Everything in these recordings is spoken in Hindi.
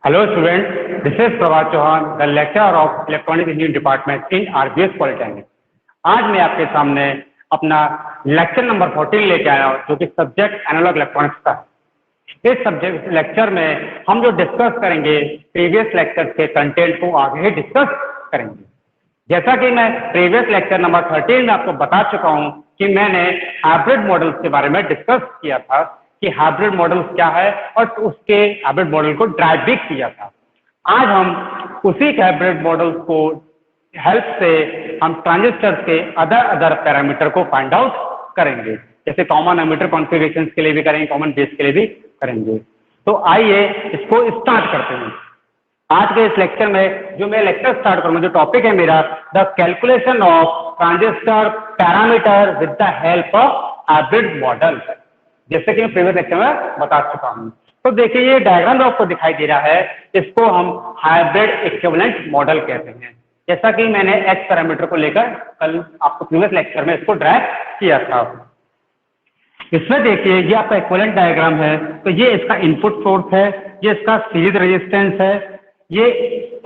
Hello students, this is Prabhat Chauhan, the lecturer of Electronic Engineering Department in RBS Polytechnic. आज मैं आपके सामने अपना लेक्चर नंबर 14 लेके आया हूँ जो कि सब्जेक्ट एनालॉग इलेक्ट्रॉनिक्स का है। इस सब्जेक्ट लेक्चर में हम जो डिस्कस करेंगे प्रीवियस लेक्चर के कंटेंट को आगे ही डिस्कस करेंगे। जैसा कि मैं प्रीवियस लेक्चर नंबर 13 में आपको बता चुका हूँ कि मैंने हाइब्रिड मॉडल्स के बारे में डिस्कस किया था कि हाइब्रिड मॉडल क्या है और उसके हाइब्रिड मॉडल को ड्राइव भी किया था। आज हम उसी हाइब्रिड मॉडल को हेल्प से हम ट्रांजिस्टर्स के अदर पैरामीटर को फाइंड आउट करेंगे, जैसे कॉमन एमिटर कॉन्फ़िगरेशन के लिए भी करेंगे, कॉमन बेस के लिए भी करेंगे। तो आइए इसको स्टार्ट करते हैं। आज के इस लेक्चर में जो मैं लेक्चर स्टार्ट करूंगा, जो टॉपिक है मेरा the calculation of transistor parameter with the help of hybrid model, जैसे कि मैं प्रीवियस लेक्चर में बता चुका हूं। तो देखिए ये डायग्राम आपको दिखाई दे रहा है, इसको हम हाइब्रिड इक्विवेलेंट मॉडल कहते हैं। जैसा कि मैंने एच पैरामीटर को लेकर कल आपको प्रीवियस लेक्चर में इसको ड्राइव किया था। इसमें देखिए ये आपका इक्विवेलेंट डायग्राम है, तो ये इसका इनपुट सोर्स है, ये इसका सीरीज रेजिस्टेंस है, ये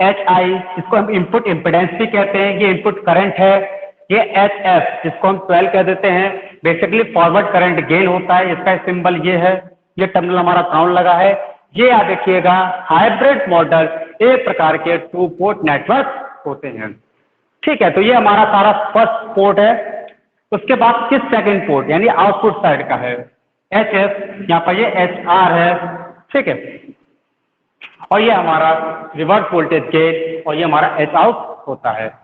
एच आई जिसको हम इनपुट इम्पिडेंस भी कहते हैं, ये इनपुट करंट है, ये एच एफ जिसको हम 12 कह देते हैं, बेसिकली फॉरवर्ड करंट गेन होता है, इसका सिंबल ये है, ये टर्मिनल हमारा ग्राउंड लगा है। ये आप देखिएगा हाइब्रिड मॉडल एक प्रकार के 2 पोर्ट नेटवर्क होते हैं। ठीक है, तो ये हमारा सारा फर्स्ट पोर्ट है। उसके बाद किस सेकंड पोर्ट यानी आउटपुट साइड का है एच एफ, यहाँ पर ये एच आर है। ठीक है, और ये हमारा रिवर्स वोल्टेज गेन और ये हमारा एच आउट होता है,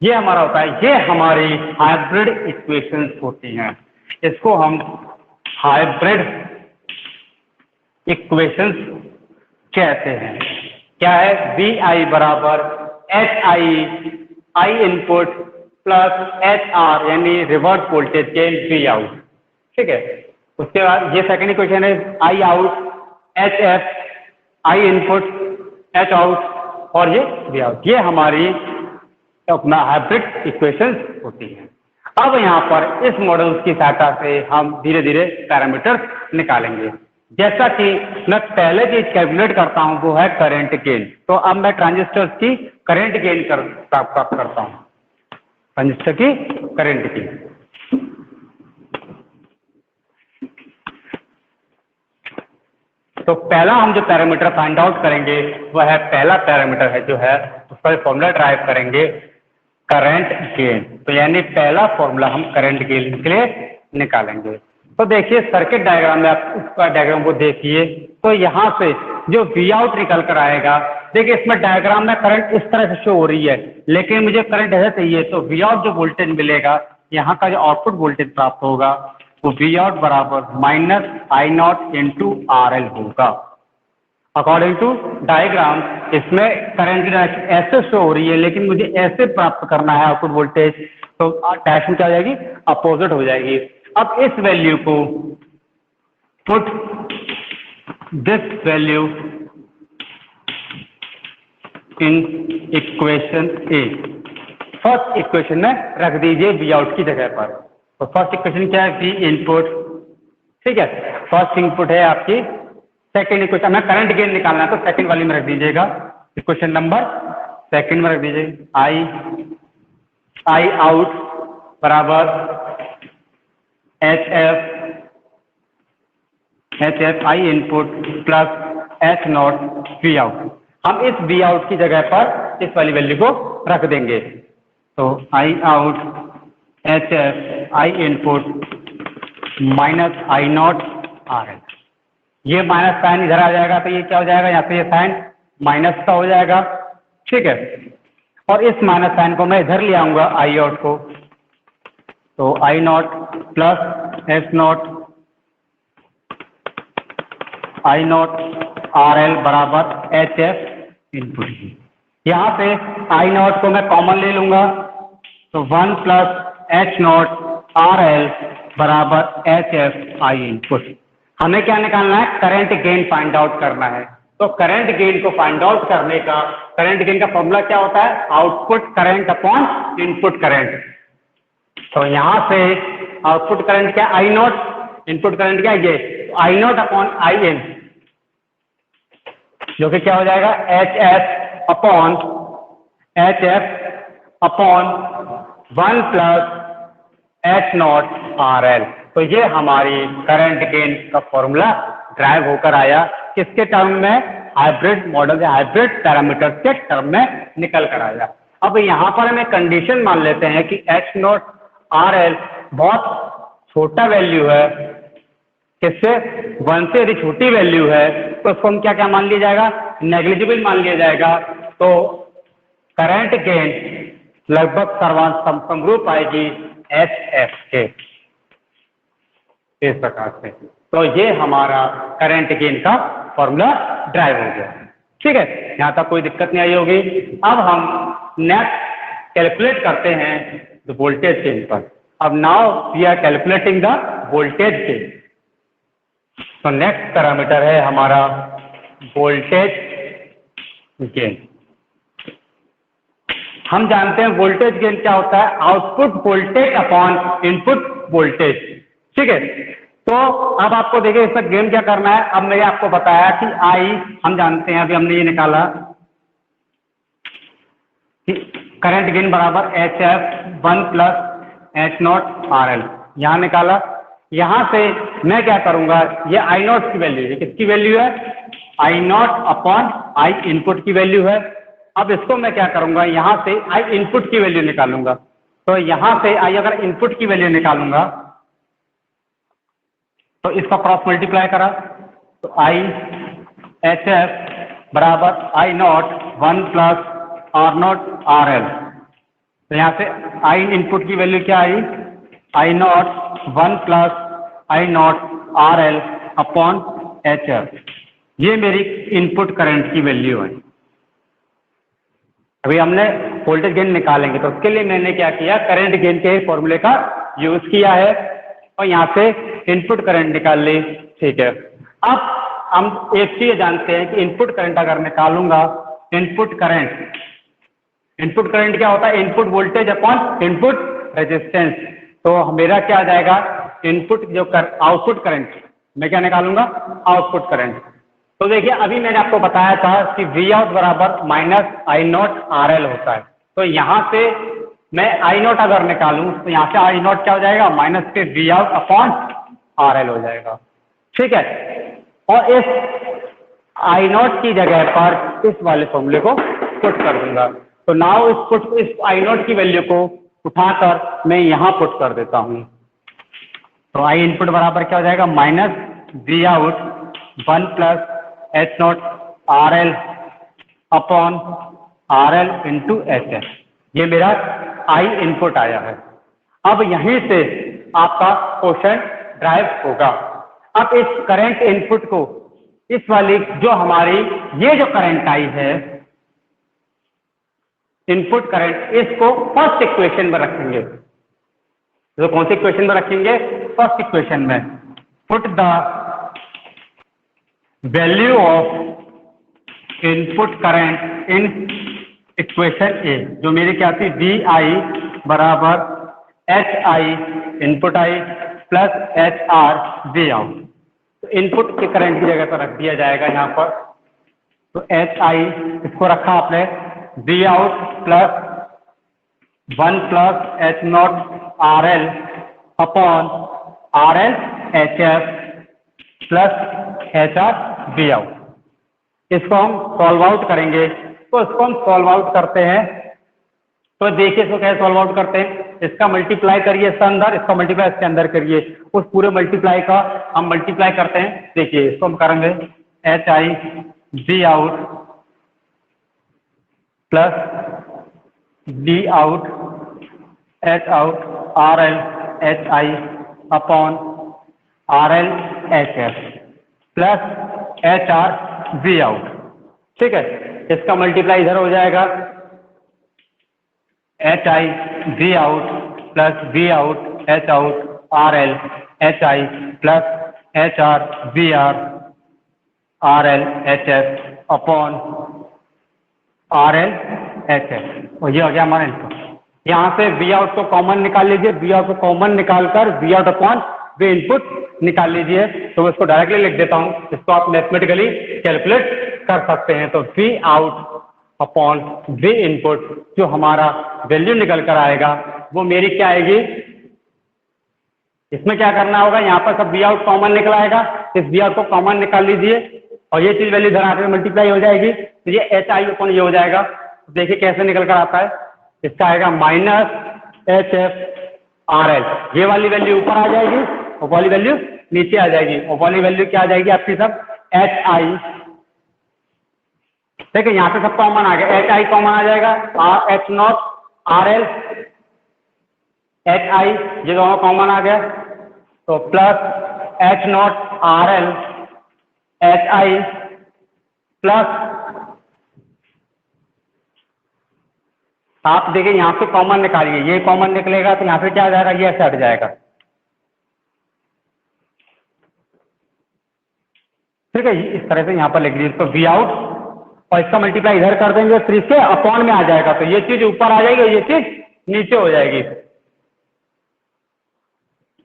ये हमारा होता है, ये हमारी हाइब्रिड इक्वेशंस होती हैं। इसको हम हाइब्रिड इक्वेशंस कहते हैं। क्या है? वी आई बराबर H I input plus H R यानी reverse voltage gain V out. ठीक है, उसके बाद ये सेकंड इक्वेशन है I out H F, I input H out और ये वी आउट, ये हमारी अपना हाइब्रिड इक्वेशंस होती हैं। अब यहाँ पर इस मॉडल की सहायता से हम धीरे धीरे पैरामीटर्स निकालेंगे। जैसा कि मैं पहले चीज कैलकुलेट करता हूँ वो है करंट गेन। तो अब मैं ट्रांजिस्टर्स की करंट गेन प्राप्त करता हूँ, ट्रांजिस्टर की करंट गेन। तो पहला हम जो पैरामीटर फाइंड आउट करेंगे वह है, पहला पैरामीटर है जो है उसका फॉर्मूला ड्राइव करेंगे करंट गेन। तो यानी पहला फॉर्मूला हम करंट गेन के लिए निकालेंगे। तो देखिए सर्किट डायग्राम में आप उसका डायग्राम को देखिए, तो यहाँ से जो वी आउट निकल कर आएगा, देखिए इसमें डायग्राम में करंट इस तरह से शो हो रही है, लेकिन मुझे करंट ऐसे चाहिए, तो वी आउट जो वोल्टेज मिलेगा, यहाँ का जो आउटपुट वोल्टेज प्राप्त होगा वो वी आउट बराबर minus I not into R L होगा। अकॉर्डिंग टू डायग्राम इसमें करंट ऐसे शो हो रही है, लेकिन मुझे ऐसे प्राप्त करना है आउटपुट वोल्टेज, तो डायरेक्शन क्या हो जाएगी? अपोजिट हो जाएगी। अब इस वैल्यू को put this value in equation A, first equation में रख दीजिए वी आउट की जगह पर। तो फर्स्ट इक्वेशन क्या है? We input. ठीक है, फर्स्ट इनपुट है आपकी, सेकेंड इक्वेशन में करंट गेन निकालना है तो सेकेंड वाली में रख दीजिएगा, इक्वेशन नंबर सेकेंड में रख दीजिए आई आउट बराबर H F I input plus H not V out. हम इस वी आउट की जगह पर इस वाली वैल्यू को रख देंगे। तो I out H F I input minus I naught R L, ये माइनस साइन इधर आ जाएगा तो ये क्या हो जाएगा? यहाँ पे ये साइन माइनस का हो जाएगा। ठीक है, और इस माइनस साइन को मैं इधर ले आऊंगा आई आउट को, तो I naught plus S naught I naught R L बराबर एच एफ इनपुट। यहाँ पे आई नॉट को मैं कॉमन ले लूंगा, तो 1 plus H not R L बराबर एच एफ आई इनपुट। हमें क्या निकालना है? करंट गेन फाइंड आउट करना है। तो करंट गेन को फाइंड आउट करने का, करंट गेन का फॉर्मूला क्या होता है? Output current upon input current. तो यहाँ से आउटपुट करंट क्या? आई नॉट, इनपुट करंट क्या? ये आई नॉट अपॉन आई एन। जो कि क्या हो जाएगा HF upon 1 plus H0 RL। तो ये हमारी करंट गेन का फॉर्मूला ड्राइव होकर आया किसके टर्म में, हाइब्रिड मॉडल या हाइब्रिड पैरामीटर्स के टर्म में निकल कर आया। अब यहाँ पर हमें कंडीशन मान लेते हैं कि H0 RL बहुत छोटा वैल्यू है, किससे 1 से यदि छोटी वैल्यू है तो उसको हम क्या क्या मान लिया जाएगा, नेग्लिजिबल मान लिया जाएगा। तो करंट गेन लगभग समरूप आएगी HF के, इस प्रकार से। तो ये हमारा करंट गेन का फॉर्मूला ड्राइव हो गया। ठीक है, यहाँ तक कोई दिक्कत नहीं आई होगी। अब हम नेक्स्ट कैलकुलेट करते हैं द वोल्टेज गेन पर। अब now we are calculating the voltage gain. तो नेक्स्ट पैरामीटर है हमारा वोल्टेज गेन। हम जानते हैं वोल्टेज गेन क्या होता है, output voltage upon input voltage. ठीक है, तो अब आपको देखिए इसका गेन क्या करना है। अब मैंने आपको बताया कि आई हम जानते हैं, अभी हमने ये निकाला कि करंट गेन बराबर HF 1 प्लस H0 RL, यहाँ निकाला। यहाँ से मैं क्या करूंगा, ये I0 की वैल्यू है, किसकी वैल्यू है, I0 अपॉन I इनपुट की वैल्यू है। अब इसको मैं क्या करूंगा, यहाँ से I इनपुट की वैल्यू निकालूंगा। तो यहाँ से I अगर इनपुट की वैल्यू निकालूंगा तो इसका क्रॉस मल्टीप्लाई करा तो IHF बराबर I0 1 प्लस R0 RL। तो यहाँ से I इनपुट की वैल्यू क्या आई, I0 1 plus I0 RL upon HF। ये मेरी इनपुट करंट की वैल्यू है। अभी हमने वोल्टेज गेन निकालेंगे तो उसके लिए मैंने क्या किया, करंट गेन के फॉर्मूले का यूज किया है और यहाँ से इनपुट करंट निकाल ली। ठीक है, अब हम एक चीज जानते हैं कि इनपुट करंट अगर निकालूंगा, इनपुट करंट क्या होता है, input voltage upon input resistance. तो मेरा क्या आ जाएगा, इनपुट जो आउटपुट करंट, मैं क्या निकालूंगा, आउटपुट करंट। तो देखिए अभी मैंने आपको बताया था कि वी आउट बराबर माइनस I0 RL होता है। तो यहाँ से मैं I0 अगर निकालूं तो यहाँ से I0 क्या हो जाएगा, माइनस के वी आउट अपॉन RL हो जाएगा। ठीक है, और इस I0 की जगह पर इस वाले फॉर्मूले को पुट कर दूंगा। तो नाउ इस I0 की वैल्यू को उठाकर मैं यहाँ पुट कर देता हूँ। तो I इनपुट बराबर क्या हो जाएगा, minus V out 1 plus H0 RL upon RL into HF। ये मेरा I इनपुट आया है। अब यहीं से आपका क्वेश्चन ड्राइव होगा। अब इस करंट इनपुट को, इस वाली जो हमारी ये जो करंट आई है इनपुट करंट, इसको फर्स्ट इक्वेशन में रखेंगे। तो कौन सी इक्वेशन में रखेंगे, फर्स्ट इक्वेशन में। Put the value of input current in equation A, जो मेरी क्या थी, वी आई बराबर H I input I plus H R V out. तो इनपुट के करंट की जगह पर रख दिया जाएगा यहाँ पर। तो एच आई इसको रखा आपने, V out plus 1 plus H not R L upon R L H F plus H R V out. इसको हम सॉल्व आउट करेंगे। तो इसको हम सॉल्व आउट करते हैं। तो देखिए इसको कैसे सॉल्व आउट करते हैं, इसका मल्टीप्लाई करिए इसके अंदर, इसका मल्टीप्लाई इसके अंदर करिए, उस पूरे मल्टीप्लाई का हम मल्टीप्लाई करते हैं। देखिए इसको हम करेंगे H I V out plus V out H out R L H I upon R L H F plus H R V out. ठीक है, इसका मल्टीप्लाई इधर हो जाएगा, H I V out plus V out H out R L H I plus H R V R L H F upon R L H F. और ये हो गया हमारा इनपुट। यहाँ से वी आउट को कॉमन निकाल लीजिए, वी आउट को कॉमन निकालकर V out upon V input निकाल लीजिए। तो मैं इसको डायरेक्टली लिख देता हूँ, इसको आप मैथमेटिकली कैलकुलेट कर सकते हैं। तो V out upon V input जो हमारा वैल्यू निकल कर आएगा वो मेरी क्या आएगी, इसमें क्या करना होगा, यहाँ पर सब वी आउट कॉमन निकल आएगा, इस वी आउट को कॉमन निकाल लीजिए और ये चीज वैल्यू इधर आकर मल्टीप्लाई हो जाएगी, तो ये एच आई अपॉन ये हो जाएगा। देखिए कैसे निकल कर आता है, इसका आएगा minus H F R L, ये वाली वैल्यू ऊपर आ जाएगी और वाली वैल्यू नीचे आ जाएगी और वाली वैल्यू क्या आ जाएगी आपकी सब एच आई। ठीक है, यहाँ पे सब कॉमन आ गया, एच आई कॉमन आ जाएगा, R H not R L H आई ये दोनों कॉमन आ गया, तो plus H not R L H I plus आप देखिए यहाँ से कॉमन निकालिए, ये कॉमन निकलेगा तो यहाँ से क्या आ जाएगा, ये ऐसे हट जाएगा। ठीक है, इस तरह से यहाँ पर लिख लीजिए, तो वी आउट और इसका मल्टीप्लाई इधर कर देंगे तो इसके अपॉन में आ जाएगा, तो ये चीज ऊपर आ जाएगी, ये चीज नीचे हो जाएगी।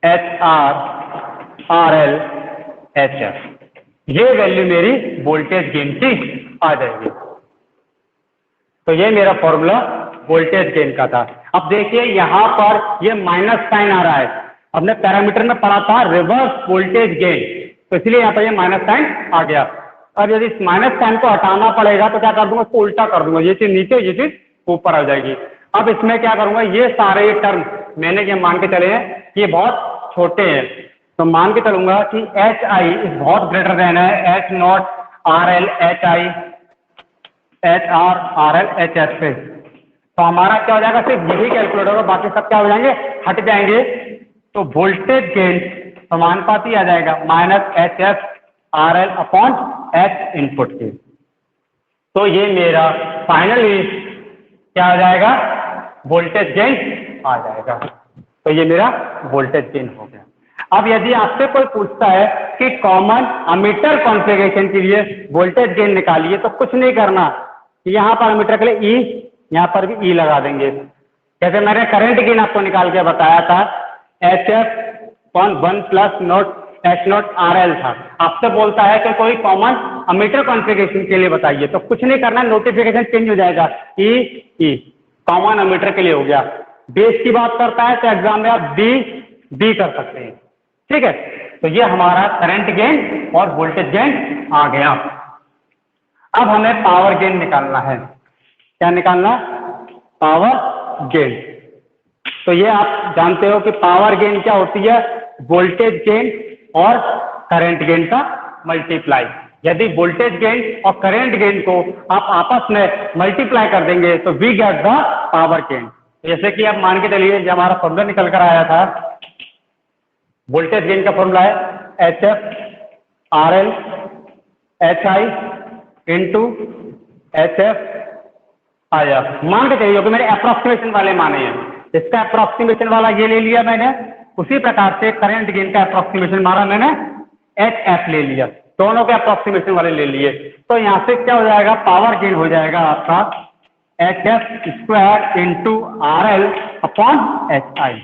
H R are L H F, ये वैल्यू मेरी वोल्टेज गेन की आ जाएगी। तो ये मेरा फॉर्मूला वोल्टेज गेन का था। अब देखिए यहाँ पर ये माइनस साइन आ रहा है, हमने पैरामीटर में पढ़ा था रिवर्स वोल्टेज गेन, तो इसलिए यहाँ पर ये माइनस साइन आ गया। अब यदि इस माइनस साइन को हटाना पड़ेगा तो क्या कर दूंगा, इसको उल्टा कर दूंगा, ये चीज नीचे ये चीज ऊपर आ जाएगी। अब इसमें क्या करूंगा, ये सारे टर्म मैंने ये मान के चले हैं कि ये बहुत छोटे हैं, तो मान के चलूंगा कि एच आई बहुत ग्रेटर देन है H not R L H I H R are L H S पे, तो हमारा क्या हो जाएगा, सिर्फ यही कैलकुलेट होगा, बाकी सब क्या हो जाएंगे, हट जाएंगे। तो वोल्टेज गेन समानुपाती आ जाएगा minus H F R L upon H input के। तो ये मेरा फाइनली क्या आ जाएगा, वोल्टेज गेन आ जाएगा। तो ये मेरा वोल्टेज गेन हो गया। अब यदि आपसे कोई पूछता है कि कॉमन अमीटर कॉन्फ़िगरेशन के लिए वोल्टेज गेन निकालिए, तो कुछ नहीं करना, यहाँ पर अमीटर के लिए ई, यहाँ पर भी ई लगा देंगे। जैसे मैंने करंट गेन आपको निकाल के बताया था, H F upon one plus not H not R L था। आपसे बोलता है कि कोई कॉमन अमीटर कॉन्फ़िगरेशन के लिए बताइए, तो कुछ नहीं करना, नोटिफिकेशन चेंज हो जाएगा, ई कॉमन अमीटर के लिए हो गया। बेस की बात करता है तो एग्जाम में आप बी कर सकते हैं। ठीक है, तो ये हमारा करंट गेन और वोल्टेज गेन आ गया। अब हमें पावर गेन निकालना है। क्या निकालना, पावर गेन। तो ये आप जानते हो कि पावर गेन क्या होती है, वोल्टेज गेन और करंट गेन का मल्टीप्लाई। यदि वोल्टेज गेन और करंट गेन को आप आपस में मल्टीप्लाई कर देंगे तो we get the power gain. जैसे कि आप मान के चलिए, जब हमारा फॉर्मूला निकल कर आया था, वोल्टेज गेन का फॉर्मूला है H F R L H आई इंटू एच एफ आया। मान के चलिए कि मेरे अप्रोक्सीमेशन वाले माने हैं, इसका अप्रोक्सीमेशन वाला ये ले लिया मैंने, उसी प्रकार से करंट गेन का अप्रोक्सीमेशन मारा मैंने एच एफ ले लिया, दोनों के अप्रोक्सीमेशन वाले ले लिए। तो यहाँ से क्या हो जाएगा, पावर गेन हो जाएगा आपका H F square into are L upon H I.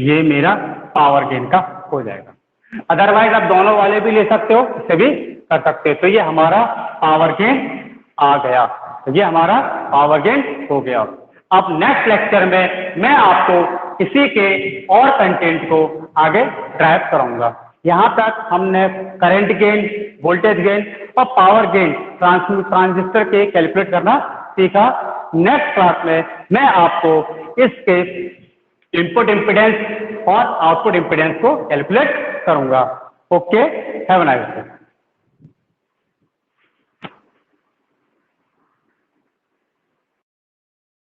ये मेरा पावर गेन का हो जाएगा। अदरवाइज आप दोनों वाले भी ले सकते हो, इसे भी कर सकते हो। तो ये हमारा पावर गेन आ गया, तो ये हमारा पावर गेन हो गया। अब नेक्स्ट लेक्चर में मैं आपको इसी के और कंटेंट को आगे ड्राइव कराऊंगा। यहाँ तक हमने करंट गेन, वोल्टेज गेन और पावर गेन ट्रांजिस्टर के कैलकुलेट करना सीखा। नेक्स्ट क्लास में मैं आपको इसके इनपुट इम्पीडेंस और आउटपुट इम्पीडेंस को कैलकुलेट करूंगा। Okay, have a nice day.